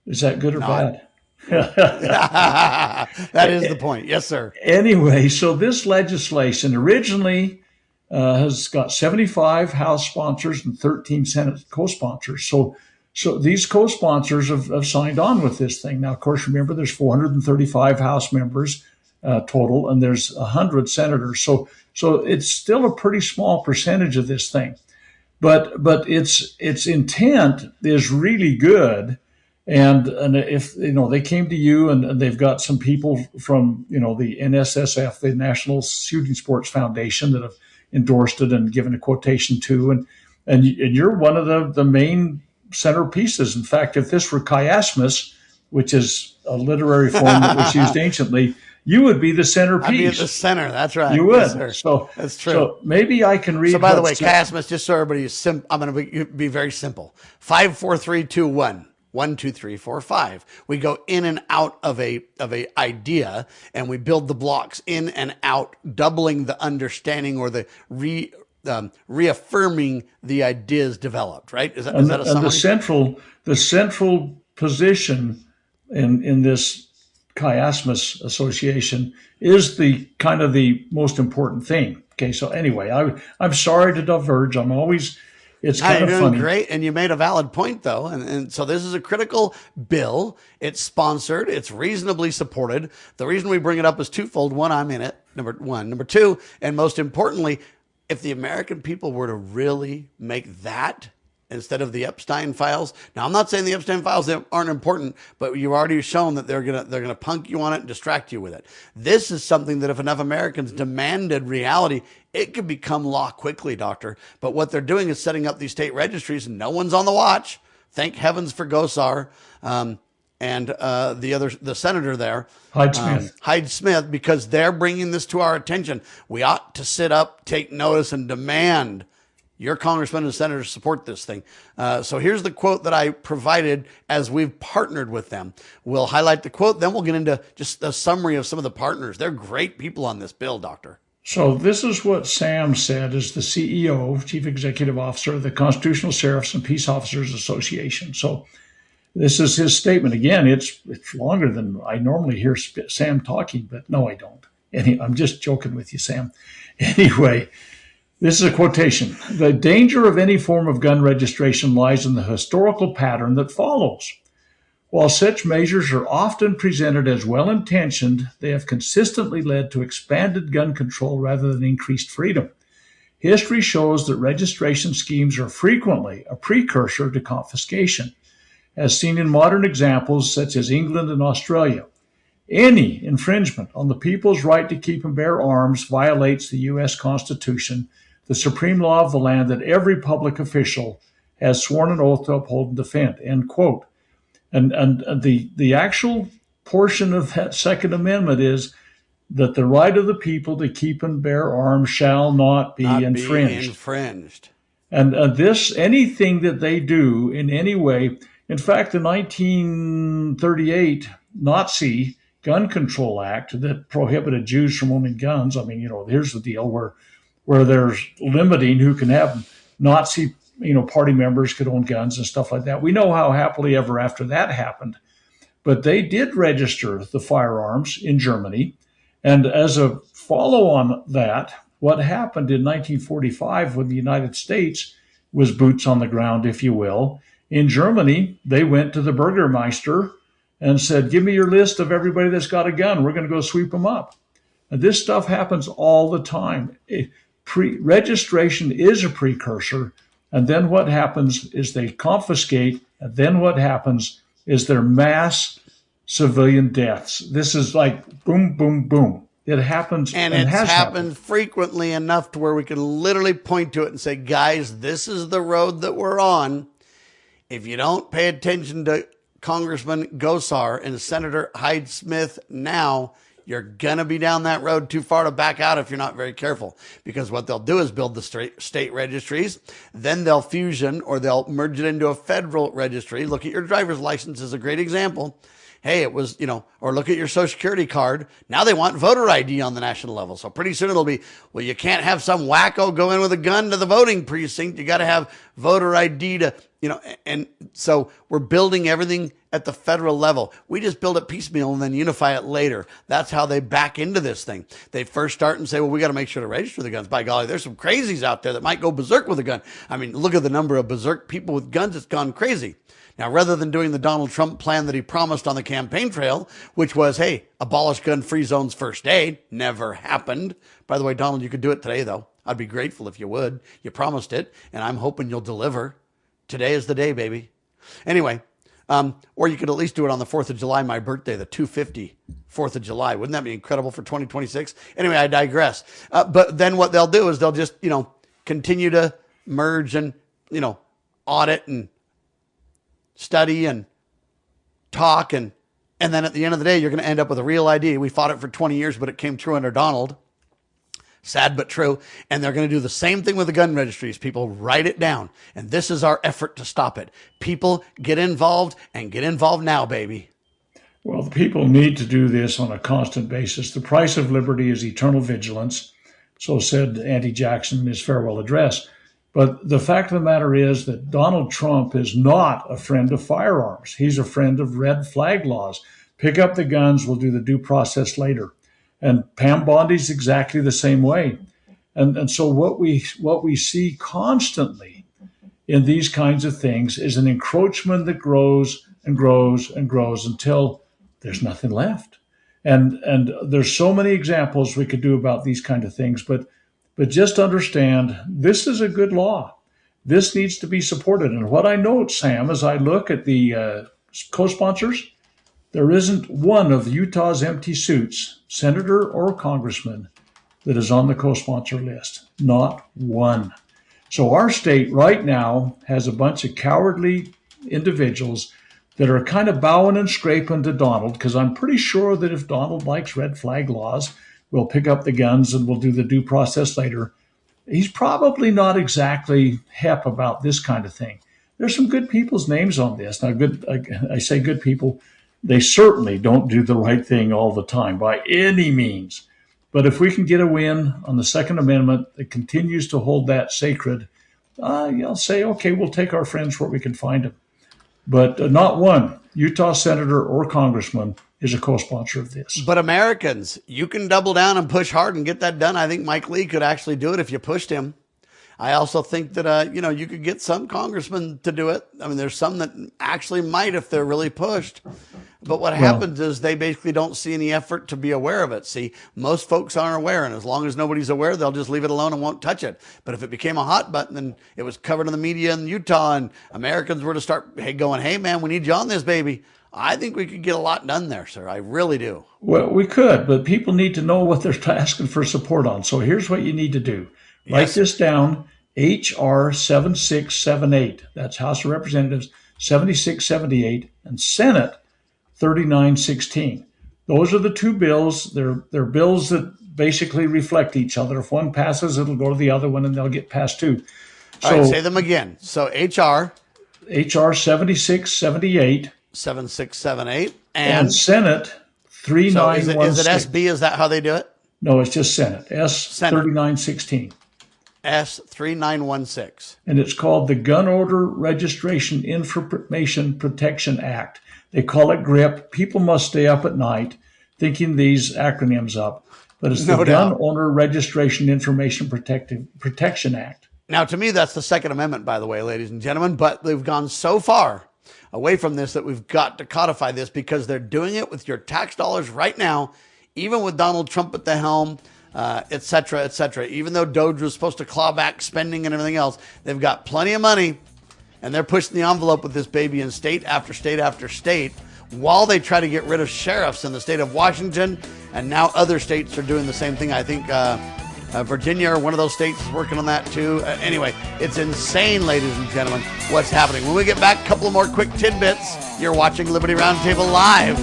Is that good or bad? That is the point. Yes, sir. Anyway, so this legislation originally has got 75 House sponsors and 13 Senate co-sponsors. So these co-sponsors have signed on with this thing. Now, of course, remember, there's 435 House members total, and there's 100 senators. So it's still a pretty small percentage of this thing, but its intent is really good. And if they came to you and they've got some people from the NSSF, the National Shooting Sports Foundation, that have endorsed it and given a quotation to, and you're one of the main centerpieces. In fact, if this were chiasmus, which is a literary form that was used anciently, you would be the centerpiece. I'd be at the center. That's right. You would. Yes, so that's true. So maybe I can read. So by the way, chiasmus, just so everybody is I'm going to be very simple. 5, 4, 3, 2, 1. 1, 2, 3, 4, 5. We go in and out of a idea, and we build the blocks in and out, doubling the understanding or the reaffirming the ideas developed. Right? Is that a summary? And the central position in this chiasmus association is the kind of the most important thing. Okay, so anyway, I'm sorry to diverge. It's kind of funny. You're doing great, and you made a valid point, though. And so this is a critical bill. It's sponsored. It's reasonably supported. The reason we bring it up is twofold. One, I'm in it. Number one. Number two, and most importantly, if the American people were to really make that instead of the Epstein files. Now, I'm not saying the Epstein files aren't important, but you've already shown that they're gonna punk you on it and distract you with it. This is something that if enough Americans demanded reality, it could become law quickly, Doctor. But what they're doing is setting up these state registries, and no one's on the watch. Thank heavens for Gosar and the senator there, Hyde-Smith, because they're bringing this to our attention. We ought to sit up, take notice, and demand your congressmen and senators support this thing. So here's the quote that I provided as we've partnered with them. We'll highlight the quote, then we'll get into just a summary of some of the partners. They're great people on this bill, Doctor. So this is what Sam said as the CEO, Chief Executive Officer of the Constitutional Sheriffs and Peace Officers Association. So this is his statement. Again, it's longer than I normally hear Sam talking, but no, I don't. I'm just joking with you, Sam. Anyway, this is a quotation. The danger of any form of gun registration lies in the historical pattern that follows. While such measures are often presented as well-intentioned, they have consistently led to expanded gun control rather than increased freedom. History shows that registration schemes are frequently a precursor to confiscation, as seen in modern examples such as England and Australia. Any infringement on the people's right to keep and bear arms violates the U.S. Constitution, the supreme law of the land that every public official has sworn an oath to uphold and defend, end quote. And the actual portion of that Second Amendment is that the right of the people to keep and bear arms shall not be infringed. And this, anything that they do in any way, in fact, the 1938 Nazi Gun Control Act that prohibited Jews from owning guns. I mean, here's the deal where there's limiting who can have Nazi, party members could own guns and stuff like that. We know how happily ever after that happened. But they did register the firearms in Germany. And as a follow on that, what happened in 1945 when the United States was boots on the ground, if you will, in Germany, they went to the Bürgermeister and said, give me your list of everybody that's got a gun. We're going to go sweep them up. And this stuff happens all the time. Registration is a precursor. And then what happens is they confiscate. And then what happens is their mass civilian deaths. This is like boom, boom, boom. It happens. And it's happened frequently enough to where we can literally point to it and say, guys, this is the road that we're on. If you don't pay attention to Congressman Gosar and Senator Hyde Smith now, you're going to be down that road too far to back out if you're not very careful. Because what they'll do is build the state registries, then they'll fusion or they'll merge it into a federal registry. Look at your driver's license as a great example. Hey, it was, or look at your Social Security card. Now they want voter ID on the national level. So pretty soon it'll be, well, you can't have some wacko go in with a gun to the voting precinct. You got to have voter ID to, and so we're building everything at the federal level. We just build it piecemeal and then unify it later. That's how they back into this thing. They first start and say, well, we got to make sure to register the guns. By golly, there's some crazies out there that might go berserk with a gun. I mean, look at the number of berserk people with guns. It's gone crazy. Now, rather than doing the Donald Trump plan that he promised on the campaign trail, which was, hey, abolish gun-free zones first day, never happened. By the way, Donald, you could do it today, though. I'd be grateful if you would. You promised it, and I'm hoping you'll deliver. Today is the day, baby. Anyway, or you could at least do it on the 4th of July, my birthday, the 250 4th of July. Wouldn't that be incredible for 2026? Anyway, I digress. But then what they'll do is they'll just, continue to merge and, audit and study and talk. And then at the end of the day, you're going to end up with a real ID. We fought it for 20 years, but it came true under Donald. Sad but true. And they're going to do the same thing with the gun registries. People write it down. And this is our effort to stop it. People get involved and get involved now, baby. Well, the people need to do this on a constant basis. The price of liberty is eternal vigilance. So said Andy Jackson in his farewell address. But the fact of the matter is that Donald Trump is not a friend of firearms. He's a friend of red flag laws. Pick up the guns, we'll do the due process later. And Pam Bondi's exactly the same way. And so what we see constantly in these kinds of things is an encroachment that grows and grows and grows until there's nothing left. And there's so many examples we could do about these kind of things, but just understand this is a good law. This needs to be supported. And what I note, Sam, as I look at the co-sponsors, there isn't one of Utah's empty suits, senator or congressman, that is on the co-sponsor list. Not one. So our state right now has a bunch of cowardly individuals that are kind of bowing and scraping to Donald, because I'm pretty sure that if Donald likes red flag laws, we'll pick up the guns and we'll do the due process later. He's probably not exactly hep about this kind of thing. There's some good people's names on this. Now, I say good people. They certainly don't do the right thing all the time by any means. But if we can get a win on the Second Amendment that continues to hold that sacred, you'll say, okay, we'll take our friends where we can find them. But not one Utah senator or congressman is a co-sponsor of this. But Americans, you can double down and push hard and get that done. I think Mike Lee could actually do it if you pushed him. I also think that, you could get some congressmen to do it. I mean, there's some that actually might if they're really pushed. But what happens is they basically don't see any effort to be aware of it. See, most folks aren't aware, and as long as nobody's aware, they'll just leave it alone and won't touch it. But if it became a hot button and it was covered in the media in Utah and Americans were to start going, hey, man, we need you on this, baby. I think we could get a lot done there, sir. I really do. Well, we could, but people need to know what they're asking for support on. So here's what you need to do. Write this down, H.R. 7678. That's House of Representatives 7678 and Senate 3916. Those are the two bills. They're bills that basically reflect each other. If one passes, it'll go to the other one and they'll get passed too. All right, say them again. So H.R. 7678. 7678. And Senate 3916. So is it SB? Is that how they do it? No, it's just Senate. S3916. S3916. And it's called the Gun Owner Registration Information Protection Act. They call it GRIP. People must stay up at night thinking these acronyms up. But it's the Gun Owner Registration Information Protection Act. Now, to me, that's the Second Amendment, by the way, ladies and gentlemen. But they've gone so far away from this that we've got to codify this because they're doing it with your tax dollars right now, even with Donald Trump at the helm, et cetera, et cetera. Even though Doge was supposed to claw back spending and everything else, they've got plenty of money, and they're pushing the envelope with this baby in state after state after state while they try to get rid of sheriffs in the state of Washington, and now other states are doing the same thing. I think Virginia or one of those states is working on that too. Anyway, it's insane, ladies and gentlemen, what's happening. When we get back, a couple of more quick tidbits. You're watching Liberty Roundtable Live.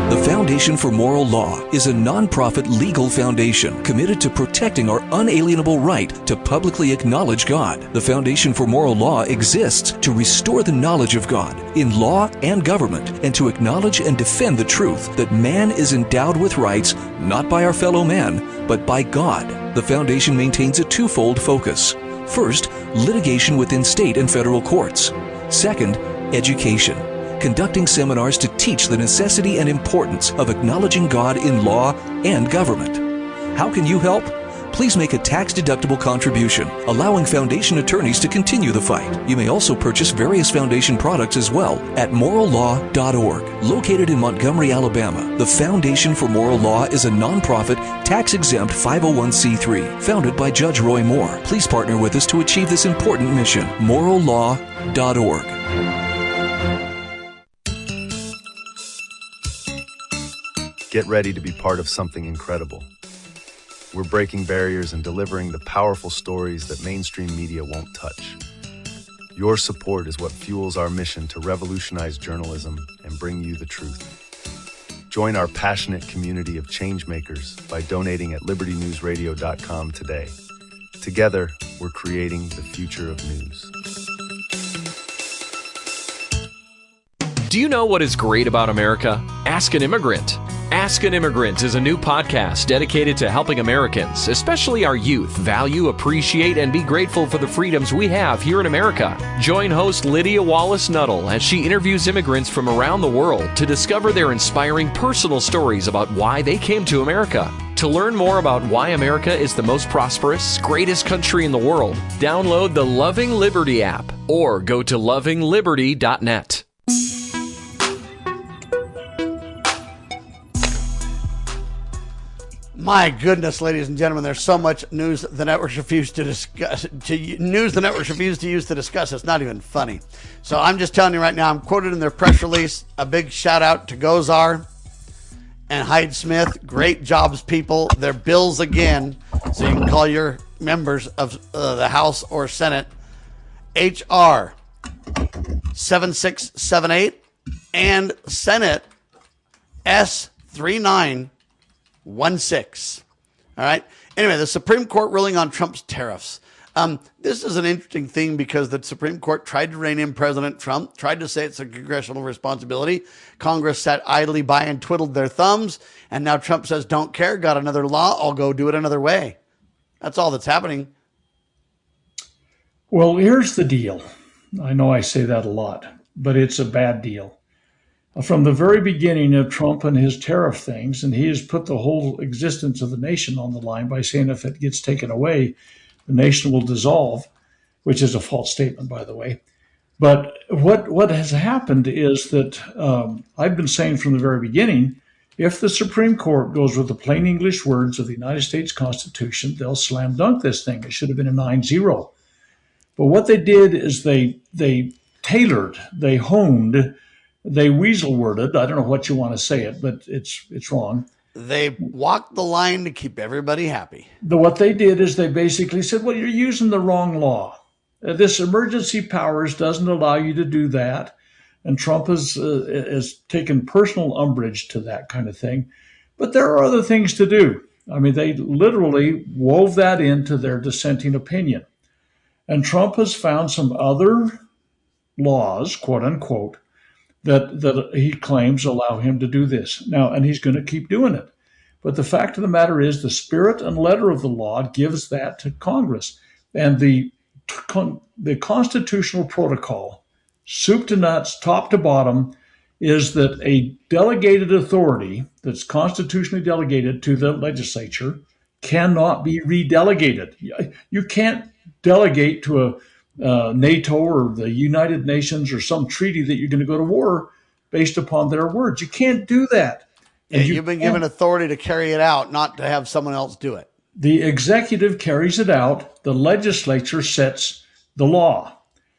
The Foundation for Moral Law is a nonprofit legal foundation committed to protecting our unalienable right to publicly acknowledge God. The Foundation for Moral Law exists to restore the knowledge of God in law and government and to acknowledge and defend the truth that man is endowed with rights not by our fellow man, but by God. The foundation maintains a twofold focus. First, litigation within state and federal courts. Second, education. Conducting seminars to teach the necessity and importance of acknowledging God in law and government. How can you help? Please make a tax-deductible contribution, allowing foundation attorneys to continue the fight. You may also purchase various foundation products as well at morallaw.org. Located in Montgomery, Alabama, the Foundation for Moral Law is a nonprofit, tax-exempt 501c3 founded by Judge Roy Moore. Please partner with us to achieve this important mission. morallaw.org. Get ready to be part of something incredible. We're breaking barriers and delivering the powerful stories that mainstream media won't touch. Your support is what fuels our mission to revolutionize journalism and bring you the truth. Join our passionate community of changemakers by donating at libertynewsradio.com today. Together, we're creating the future of news. Do you know what is great about America? Ask an Immigrant. Ask an Immigrant is a new podcast dedicated to helping Americans, especially our youth, value, appreciate, and be grateful for the freedoms we have here in America. Join host Lydia Wallace-Nuttall as she interviews immigrants from around the world to discover their inspiring personal stories about why they came to America. To learn more about why America is the most prosperous, greatest country in the world, download the Loving Liberty app or go to lovingliberty.net. My goodness, ladies and gentlemen, there's so much news the networks refuse to discuss. News the networks refuse to use to discuss. It's not even funny. So I'm just telling you right now, I'm quoted in their press release. A big shout out to Gozar and Hyde Smith. Great jobs, people. Their bills again, so you can call your members of the House or Senate. HR 7678 and Senate S3916. All right. Anyway, the Supreme Court ruling on Trump's tariffs. This is an interesting thing because the Supreme Court tried to rein in President Trump, tried to say it's a congressional responsibility. Congress sat idly by and twiddled their thumbs. And now Trump says, don't care, got another law, I'll go do it another way. That's all that's happening. Well, here's the deal. I know I say that a lot, but it's a bad deal. From the very beginning of Trump and his tariff things, and he has put the whole existence of the nation on the line by saying if it gets taken away, the nation will dissolve, which is a false statement, by the way. But what has happened is that I've been saying from the very beginning, if the Supreme Court goes with the plain English words of the United States Constitution, they'll slam dunk this thing. It should have been a 9-0. But what they did is they tailored, they honed, they weasel worded. I don't know what you want to say it, but it's wrong. They walked the line to keep everybody happy. What they did is they basically said, well, you're using the wrong law. This emergency powers doesn't allow you to do that. And Trump has taken personal umbrage to that kind of thing. But there are other things to do. I mean, they literally wove that into their dissenting opinion. And Trump has found some other laws, quote unquote, that he claims allow him to do this. Now, and he's going to keep doing it. But the fact of the matter is the spirit and letter of the law gives that to Congress. And the constitutional protocol, soup to nuts, top to bottom, is that a delegated authority that's constitutionally delegated to the legislature cannot be redelegated. You can't delegate to a NATO or the United Nations or some treaty that you're going to go to war based upon their words. You can't do that. And you've been given authority to carry it out, not to have someone else do it. The executive carries it out. The legislature sets the law.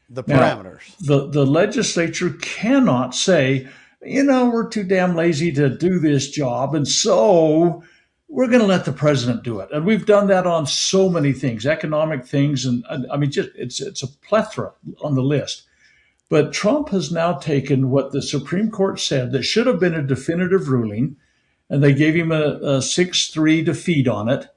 The parameters. Now, the legislature cannot say, we're too damn lazy to do this job, and so we're going to let the president do it. And we've done that on so many things, economic things, and I mean, just it's a plethora on the list. But Trump has now taken what the Supreme Court said that should have been a definitive ruling, and they gave him a 6-3 defeat on it.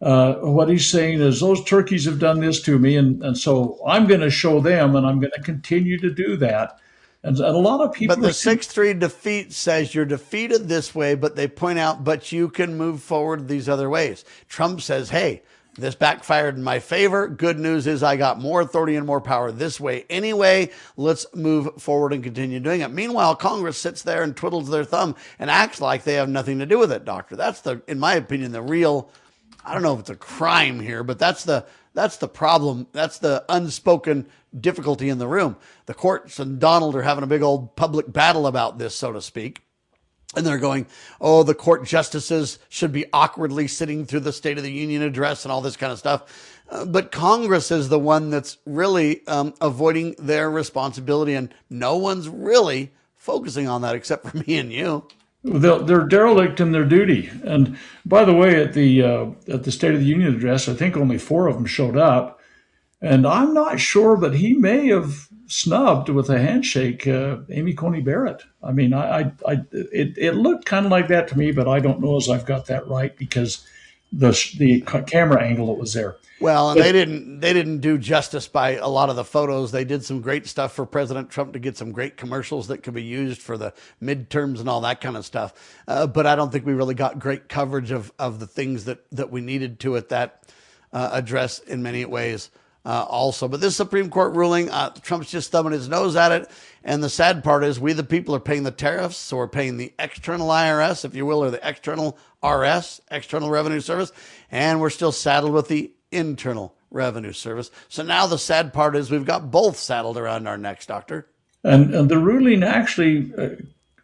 What he's saying is those turkeys have done this to me, and so I'm going to show them, and I'm going to continue to do that. And a lot of people. But the 6-3 defeat says you're defeated this way, but they point out, but you can move forward these other ways. Trump says, hey, this backfired in my favor. Good news is I got more authority and more power this way anyway. Let's move forward and continue doing it. Meanwhile, Congress sits there and twiddles their thumb and acts like they have nothing to do with it, Doctor. That's in my opinion, the real, I don't know if it's a crime here, but that's the problem. That's the unspoken difficulty in the room. The courts and Donald are having a big old public battle about this, so to speak. And they're going, oh, the court justices should be awkwardly sitting through the State of the Union address and all this kind of stuff. But Congress is the one that's really avoiding their responsibility. And no one's really focusing on that except for me and you. They're derelict in their duty. And by the way, at the State of the Union address, I think only 4 of them showed up. And I'm not sure, but he may have snubbed with a handshake Amy Coney Barrett. I mean, it looked kind of like that to me, but I don't know as I've got that right because the camera angle that was there. Well, and they didn't do justice by a lot of the photos. They did some great stuff for President Trump to get some great commercials that could be used for the midterms and all that kind of stuff. But I don't think we really got great coverage of the things that we needed to at that address in many ways. Also, but this Supreme Court ruling, Trump's just thumbing his nose at it. And the sad part is we, the people, are paying the tariffs. So we're paying the external IRS, if you will, or the external RS, External Revenue Service. And we're still saddled with the Internal Revenue Service. So now the sad part is we've got both saddled around our necks, Doctor. And the ruling actually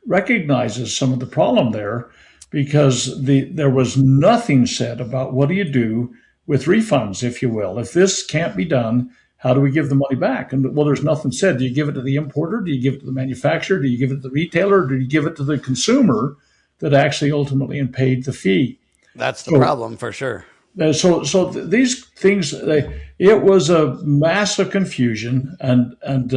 recognizes some of the problem there because there was nothing said about what do you do with refunds, if you will. If this can't be done, how do we give the money back? And well, there's nothing said. Do you give it to the importer? Do you give it to the manufacturer? Do you give it to the retailer? Or do you give it to the consumer that actually ultimately paid the fee? That's the problem for sure. So these things, it was a mass of confusion, and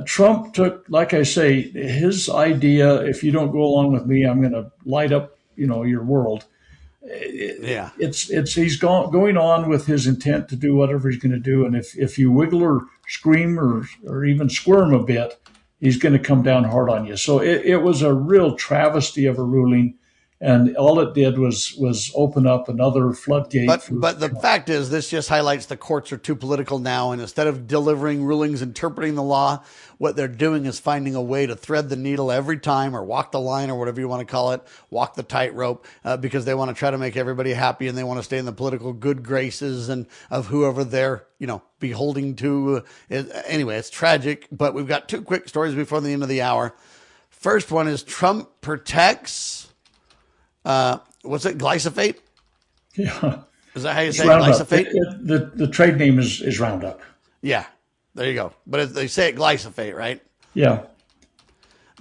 Trump took, like I say, his idea. If you don't go along with me, I'm going to light up, your world. Yeah, he's going on with his intent to do whatever he's going to do, and if you wiggle or scream or even squirm a bit, he's going to come down hard on you. So it was a real travesty of a ruling, and all it did was open up another floodgate. But the fact is, this just highlights the courts are too political now, and instead of delivering rulings interpreting the law, what they're doing is finding a way to thread the needle every time, or walk the line, or whatever you want to call it, walk the tightrope, because they want to try to make everybody happy, and they want to stay in the political good graces and of whoever they're beholding to. Anyway, it's tragic. But we've got 2 quick stories before the end of the hour. First one is Trump protects. What's it? Glyphosate? Yeah. Is that how you say Glyphosate? The trade name is Roundup. Yeah, there you go. But they say it glyphosate, right? Yeah.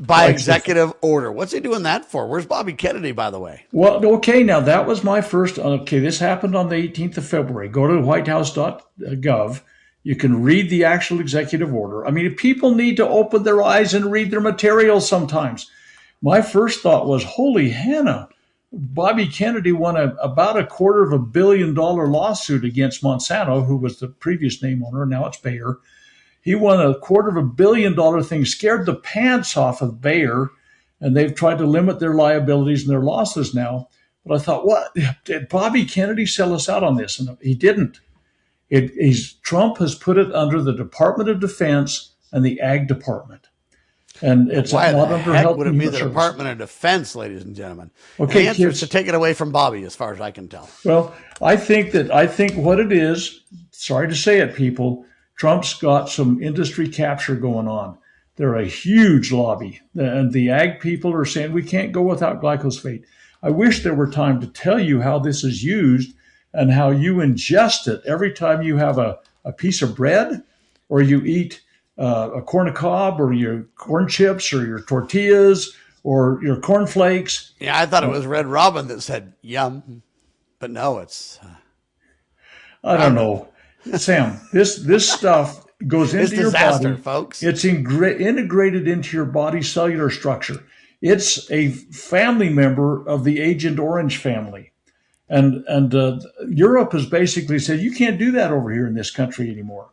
By executive order. What's he doing that for? Where's Bobby Kennedy, by the way? Well, okay, now that was my first. Okay, this happened on the 18th of February. Go to whitehouse.gov. You can read the actual executive order. I mean, people need to open their eyes and read their material sometimes. My first thought was, holy Hannah, Bobby Kennedy won about $250 million lawsuit against Monsanto, who was the previous name owner. Now it's Bayer. He won $250 million thing, scared the pants off of Bayer, and they've tried to limit their liabilities and their losses now. But I thought, what? Did Bobby Kennedy sell us out on this? And he didn't. Trump has put it under the Department of Defense and the Ag Department. And it's Why not the under heck Health would it and be Human the Services. Department of Defense, ladies and gentlemen? Okay, the answer is to take it away from Bobby, as far as I can tell. Well, I think what it is, sorry to say it, people, Trump's got some industry capture going on. They're a huge lobby, and the ag people are saying we can't go without glyphosate. I wish there were time to tell you how this is used and how you ingest it every time you have a piece of bread, or you eat a corn cob, or your corn chips, or your tortillas, or your corn flakes. Yeah, I thought it was Red Robin that said yum, but no, it's. I don't know. Sam, this stuff goes into your body, folks. It's integrated into your body's cellular structure. It's a family member of the Agent Orange family. And Europe has basically said, you can't do that over here in this country anymore.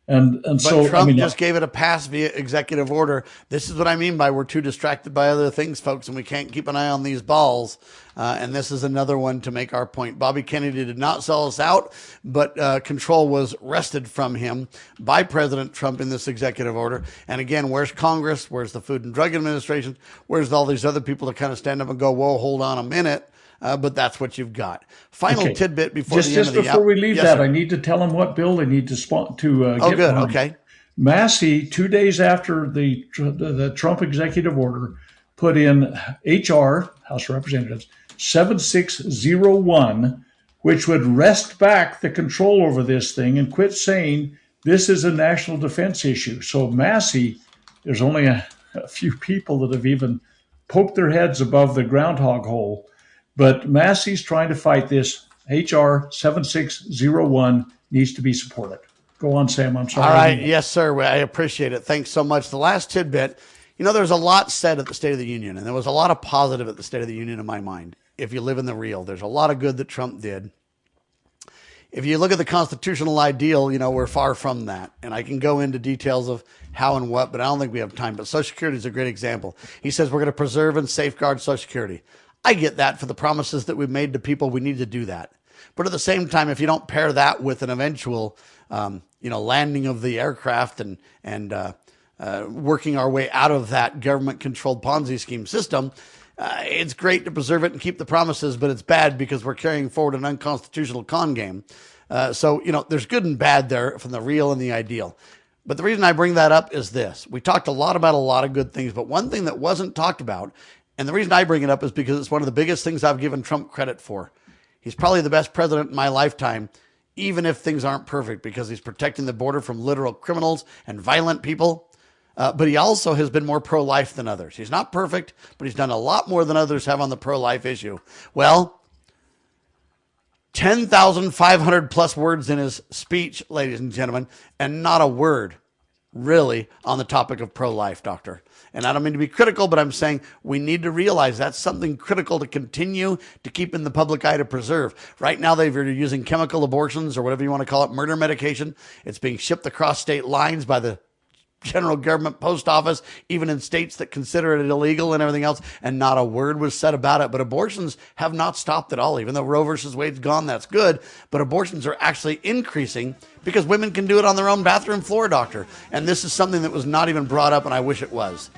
But so Trump just gave it a pass via executive order. This is what I mean by we're too distracted by other things, folks, and we can't keep an eye on these balls. And this is another one to make our point. Bobby Kennedy did not sell us out, but control was wrested from him by President Trump in this executive order. And again, where's Congress? Where's the Food and Drug Administration? Where's all these other people to kind of stand up and go, whoa, hold on a minute? But that's what you've got. Final tidbit before the end of the Just before we leave sir. I need to tell them what bill they need to get good. behind. Okay. Massey, 2 days after the Trump executive order, put in H.R., House of Representatives, 7601, which would wrest back the control over this thing and quit saying this is a national defense issue. So Massey, there's only a few people that have even poked their heads above the groundhog hole. But Massey's trying to fight this. H.R. 7601 needs to be supported. Go on, Sam. I'm sorry. All right. Yes, sir. I appreciate it. Thanks so much. The last tidbit, there's a lot said at the State of the Union, and there was a lot of positive at the State of the Union in my mind. If you live in the real, there's a lot of good that Trump did. If you look at the constitutional ideal, we're far from that. And I can go into details of how and what, but I don't think we have time. But Social Security is a great example. He says we're going to preserve and safeguard Social Security. I get that for the promises that we've made to people. We need to do that. But at the same time, if you don't pair that with an eventual, landing of the aircraft and working our way out of that government-controlled Ponzi scheme system, it's great to preserve it and keep the promises, but it's bad because we're carrying forward an unconstitutional con game. So there's good and bad there from the real and the ideal. But the reason I bring that up is this. We talked a lot about a lot of good things, but one thing that wasn't talked about, and the reason I bring it up is because it's one of the biggest things I've given Trump credit for. He's probably the best president in my lifetime, even if things aren't perfect, because he's protecting the border from literal criminals and violent people. But he also has been more pro-life than others. He's not perfect, but he's done a lot more than others have on the pro-life issue. Well, 10,500 plus words in his speech, ladies and gentlemen, and not a word really on the topic of pro-life, doctor. And I don't mean to be critical, but I'm saying we need to realize that's something critical to continue to keep in the public eye to preserve. Right now, they're using chemical abortions or whatever you want to call it, murder medication. It's being shipped across state lines by the general government post office, even in states that consider it illegal and everything else, and not a word was said about it. But abortions have not stopped at all. Even though Roe versus Wade's gone, that's good. But abortions are actually increasing because women can do it on their own bathroom floor, doctor. And this is something that was not even brought up, and I wish it was.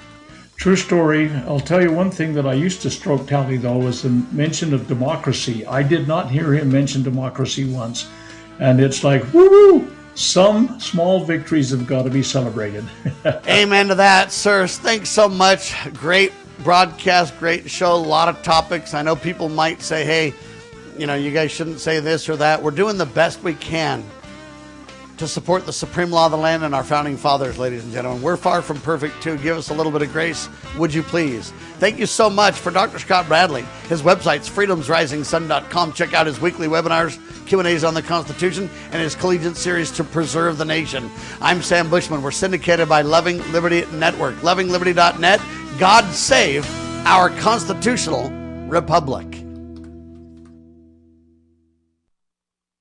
True story. I'll tell you one thing that I used to stroke tally, though, was the mention of democracy. I did not hear him mention democracy once. And it's like, woo-hoo! Some small victories have got to be celebrated. Amen to that, sir. Thanks so much. Great broadcast, great show, a lot of topics. I know people might say, hey, you guys shouldn't say this or that. We're doing the best we can to support the supreme law of the land and our founding fathers, ladies and gentlemen. We're far from perfect, too. Give us a little bit of grace, would you please? Thank you so much. For Dr. Scott Bradley, his website's freedomsrisingsun.com. Check out his weekly webinars, Q&As on the Constitution, and his collegiate series to preserve the nation. I'm Sam Bushman. We're syndicated by Loving Liberty Network, lovingliberty.net. God save our constitutional republic.